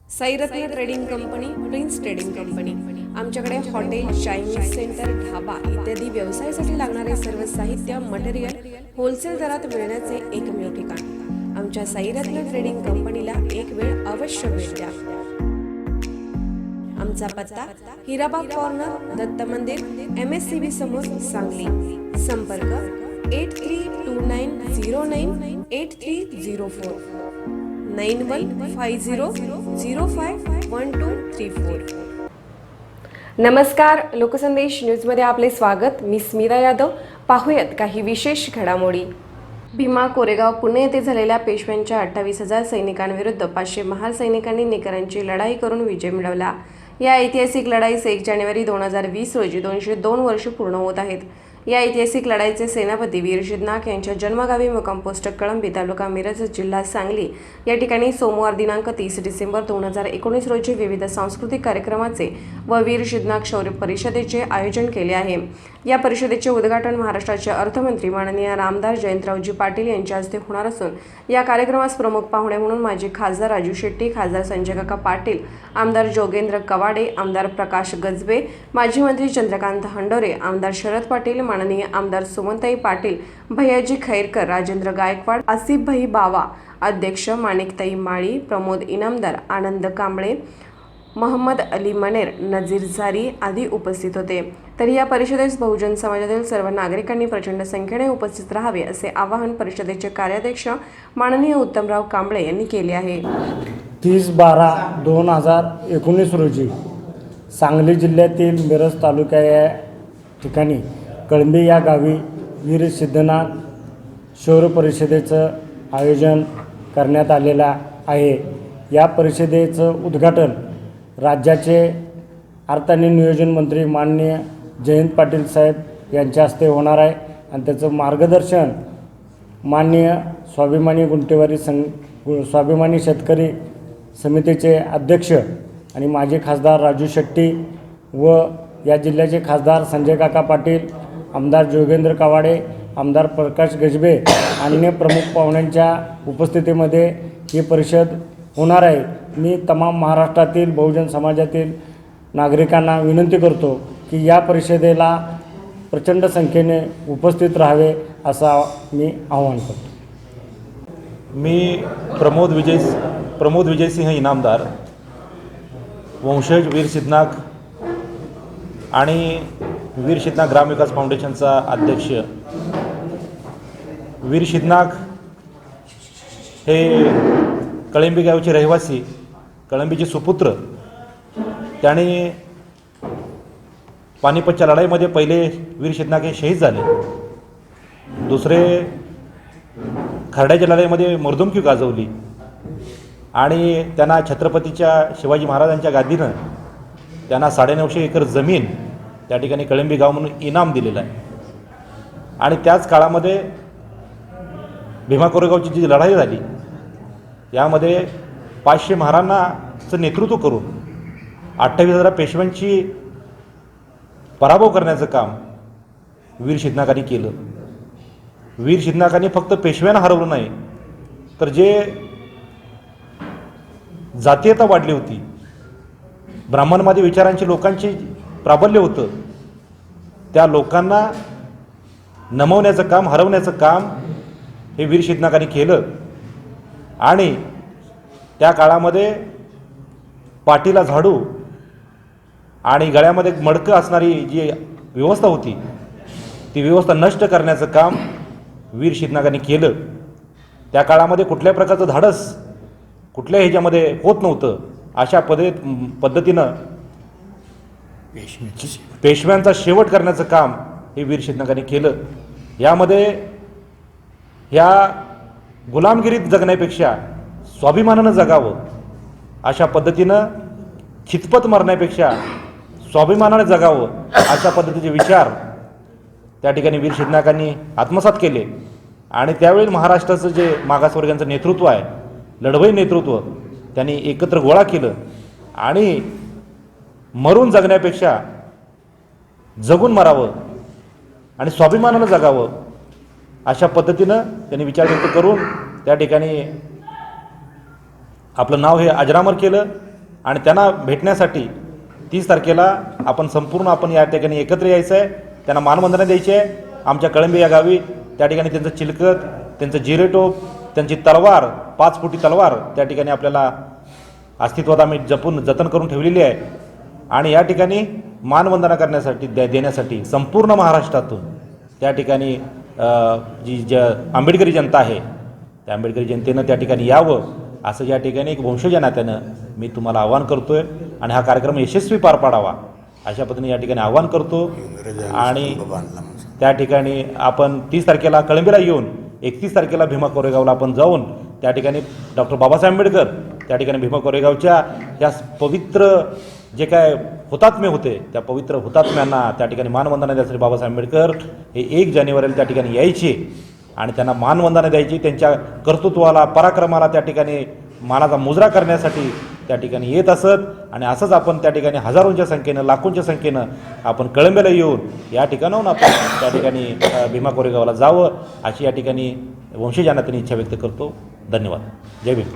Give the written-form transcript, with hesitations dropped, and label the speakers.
Speaker 1: साईरत्न trading company, prince trading company. आमच्याकडे hotel, Chinese centre, dhaba इत्यादी व्यवसायासाठी लागणारे सर्व साहित्य मटेरियल होलसेल दरात मिळण्याचे एकमेव ठिकाण। आमच्या साईरत्न ट्रेडिंग कंपनीला एक वेळ अवश्य भेट द्या। आमचा पत्ता हिराबाग कॉर्नर, दत्त मंदिर, MSCB समोर, सांगली। संपर्क 8329098304 9150051234। नमस्कार, लोकसंदेश न्यूजमध्ये आपले स्वागत। मी स्मिता यादव। पाहूयात काही विशेष घडामोडी। भीमा कोरेगाव पुणे येथे झालेल्या पेशव्यांच्या 28,000 सैनिकांविरुद्ध 500 महार सैनिकांनी निकरांची लढाई करून विजय मिळवला। या ऐतिहासिक लढाईस 1 जानेवारी 2020 रोजी 202 वर्ष पूर्ण होत आहेत। या ऐतिहासिक लढाईचे सेनापती वीर शिदनाक यांच्या जन्मगावी मुक्काम पोस्ट कळंबी, तालुका मिरज, जिल्हा सांगली या ठिकाणी सोमवार दिनांक 30 डिसेंबर 2019 रोजी विविध सांस्कृतिक कार्यक्रमाचे व वीर शिदनाक शौर्य परिषदेचे आयोजन केले आहे। या परिषदेचे उद्घाटन महाराष्ट्राचे अर्थमंत्री माननीय रामदार जयंतरावजी पाटील यांच्या हस्ते होणार असून या कार्यक्रमास प्रमुख पाहुणे म्हणून माजी खासदार राजू शेट्टी, खासदार संजय काका पाटील, आमदार जोगेंद्र कवाडे, आमदार प्रकाश गजबे, माजी मंत्री चंद्रकांत हंडोरे, आमदार शरद पाटील, माननीय आमदार सुमनताई पाटील, भैयाजी खैरकर, राजेंद्र गायकवाड, आसिफभाई बावा, अध्यक्ष माणिकताई माळी, प्रमोद इनामदार, आनंद कांबळे, मोहम्मद अली मनेर, नजीर झारी आदी उपस्थित होते। तर या परिषदेस बहुजन समाजातील सर्व नागरिकांनी प्रचंड संख्येने उपस्थित राहावे असे आवाहन परिषदेचे कार्याध्यक्ष माननीय उत्तमराव कांबळे यांनी केले आहे।
Speaker 2: 30/12/2019 रोजी सांगली जिल्ह्यातील मिरज तालुका या ठिकाणी कळंबी या गावी वीर सिद्धनाथ शौर्य परिषदेचं आयोजन करण्यात आलेलं आहे। या परिषदेचं उद्घाटन राज्याचे अर्थ आणि नियोजन मंत्री माननीय जयंत पाटील साहेब यांच्या हस्ते होणार आहे आणि त्याचं मार्गदर्शन माननीय स्वाभिमानी शेतकरी समितीचे अध्यक्ष आणि माजी खासदार राजू शेट्टी व या जिल्ह्याचे खासदार संजय काका पाटील, आमदार जोगेंद्र कवाडे, आमदार प्रकाश गजबे अन्य प्रमुख पाहुण्यांच्या उपस्थितीमध्ये ही परिषद होणार आहे। मी तमाम महाराष्ट्रातील बहुजन समाजातील नागरिकांना विनंती करतो की या परिषदेला प्रचंड संख्येने उपस्थित राहावे असं मी आवाहन करतो।
Speaker 3: मी प्रमोद विजयसिंह इनामदार, वंशज वीर सिद्धनाक आणि वीर सिद्धनाक ग्रामविकास फाउंडेशनचा अध्यक्ष। वीर सिद्धनाक हे कळंबी गावचे रहिवासी, कळंबीचे सुपुत्र। त्याने पानिपतच्या लढाईमध्ये पहिले वीर सिद्धनाक हे शहीद झाले, दुसरे खर्ड्याच्या लढाईमध्ये मर्दुमकी गाजवली आणि त्यांना छत्रपतीच्या शिवाजी महाराजांच्या गादीनं त्यांना 950 एकर जमीन त्या ठिकाणी कळंबी गाव म्हणून इनाम दिलेलं आहे। आणि त्याच काळामध्ये भीमा कोरेगावची जी लढाई झाली यामध्ये 500 महारांचं नेतृत्व करून 28,000 पेशव्यांची पराभव करण्याचं काम वीर सिद्धनाकांनी केलं। वीर सिद्धनाकांनी फक्त पेशव्यांना हरवलं नाही, तर जे जातीयता वाढली होती, ब्राह्मणवादी विचारांची लोकांची प्राबल्य होतं, त्या लोकांना नमवण्याचं काम, हरवण्याचं काम हे वीर सिद्धनाकांनी केलं। आणि त्या काळामध्ये पाठीला झाडू आणि गळ्यामध्ये मडकं असणारी जी व्यवस्था होती ती व्यवस्था नष्ट करण्याचं काम वीर सिद्धनाकांनी केलं। त्या काळामध्ये कुठल्याही प्रकारचं धाडस कुठल्या ह्याच्यामध्ये होत नव्हतं। अशा पद्धतीनं पेशव्यांचा शेवट करण्याचं काम हे वीर सिद्धनाकांनी केलं। यामध्ये ह्या गुलामगिरीत जगण्यापेक्षा स्वाभिमानानं जगावं अशा पद्धतीनं, खितपत मरण्यापेक्षा स्वाभिमानाने जगावं अशा पद्धतीचे विचार त्या ठिकाणी वीर सिद्धनाकांनी आत्मसात केले। आणि त्यावेळी महाराष्ट्राचं जे मागासवर्गीयांचं नेतृत्व आहे, लढवई नेतृत्व, त्यांनी एकत्र गोळा केलं आणि मरून जगण्यापेक्षा जगून मरावं आणि स्वाभिमानानं जगावं अशा पद्धतीनं त्यांनी विचार व्यक्त करून त्या ठिकाणी आपलं नाव हे अजरामर केलं आणि त्यांना भेटण्यासाठी 30 तारखेला आपण या ठिकाणी एकत्र यायचं आहे, त्यांना मानवंदना द्यायची आहे. आमच्या कळंबी या गावी त्या ठिकाणी त्यांचं चिलखत, त्यांचं जिरेटोप, त्यांची तलवार, 5 फुटी तलवार त्या ठिकाणी आपल्याला अस्तित्वात आम्ही जतन करून ठेवलेली आहे. आणि या ठिकाणी मानवंदना करण्यासाठी देण्यासाठी संपूर्ण महाराष्ट्रातून त्या ठिकाणी आंबेडकरी जनता आहे, त्या आंबेडकरी जनतेनं त्या ठिकाणी यावं असं या ठिकाणी एक वंशज नात्यानं मी तुम्हाला आवाहन करतो आहे. आणि हा कार्यक्रम यशस्वी पार पाडावा अशा पद्धतीने या ठिकाणी आवाहन करतो. आणि त्या ठिकाणी आपण 30 तारखेला कळंबीला येऊन 31 तारखेला भीमा कोरेगावला आपण जाऊन त्या ठिकाणी डॉक्टर बाबासाहेब आंबेडकर त्या ठिकाणी भीमा कोरेगावच्या या पवित्र जे काय हुतात्मे होते त्या पवित्र हुतात्म्यांना त्या ठिकाणी मानवंदना द्यायसाठी बाबासाहेब आंबेडकर हे 1 जानेवारीला त्या ठिकाणी यायचे आणि त्यांना मानवंदना द्यायची. त्यांच्या कर्तृत्वाला, पराक्रमाला त्या ठिकाणी मानाचा मुजरा करण्यासाठी त्या ठिकाणी येत असत. आणि असंच आपण त्या ठिकाणी हजारोंच्या संख्येनं, लाखोंच्या संख्येनं आपण कळंब्याला येऊन या ठिकाणाहून आपण त्या ठिकाणी भीमा कोरेगावला जावं अशी या ठिकाणी वंशजांना त्यांनी इच्छा व्यक्त करतो. धन्यवाद. जय भीम.